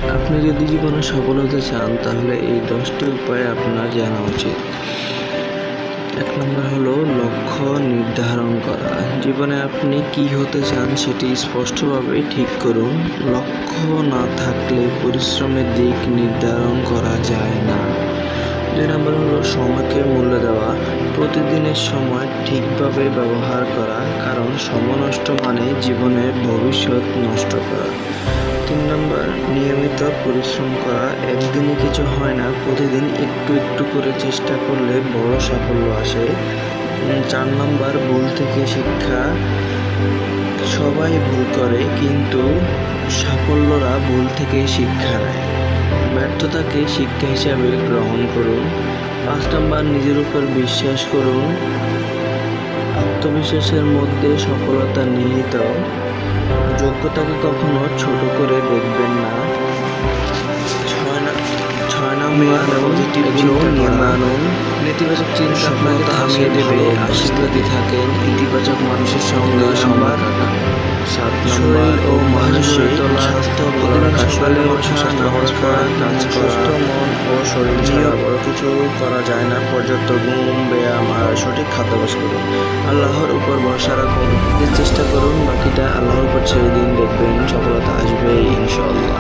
আপনি যদি জীবনে সফল হতে চান তাহলে এই 10টি উপায় আপনার জানা উচিত। 1 নম্বর হলো লক্ষ্য নির্ধারণ করা। জীবনে আপনি কি হতে চান সেটি স্পষ্টভাবে ঠিক করুন। লক্ষ্য না থাকলে পরিশ্রমের দিক নির্ধারণ করা যায় না। 2 নম্বর হলো সময়কে মূল্য দেওয়া। প্রতিদিনের সময় ঠিকভাবে ব্যবহার করা, কারণ সময় নষ্ট মানে জীবনের ভবিষ্যৎ নষ্ট করা। 3 নম্বর নিয়মিত পরিশ্রম করা। একদিনে কিছু হয় না, প্রতিদিন একটু একটু করে চেষ্টা করলে বড় সাফল্য আসে। 4 নম্বর ভুল থেকে শিক্ষা। সবাই ভুল করে, কিন্তু সাফল্যরা ভুল থেকে শিক্ষা নেয়। ব্যর্থতাকে শিক্ষা হিসাবে গ্রহণ করুন। 5 নম্বর নিজের উপর বিশ্বাস করুন। আত্মবিশ্বাসের মধ্যে সফলতা নিহিত। যোগ্যতাকে কখনো ছোট করে দেখবেন না। 6 নম্বর পজিটিভ চিন্তা আনুন। নেতিবাচক চিন্তা আপনাকে থামিয়ে দেবে। আশীর্বাদী থাকেন, ইতিবাচক মানুষের সঙ্গে সময় কাটান। 7 নম্বর ও মানসিক স্বাস্থ্য ভালো রাখা। সকালে ওঠা, নামাজ পড়া, কাজ সুস্থ মন ও শরীর ছাড়া বড় কিছু করা যায় না। পর্যাপ্ত ঘুম, ব্যায়াম আর সঠিক খাদ্যাভ্যাস করুন। আল্লাহর উপর ভরসা রাখুন, চেষ্টা করুন, বাকিটা আল্লাহর উপর ছেড়ে দিন, দেখবেন সফলতা আসবে ইনশাআল্লাহ।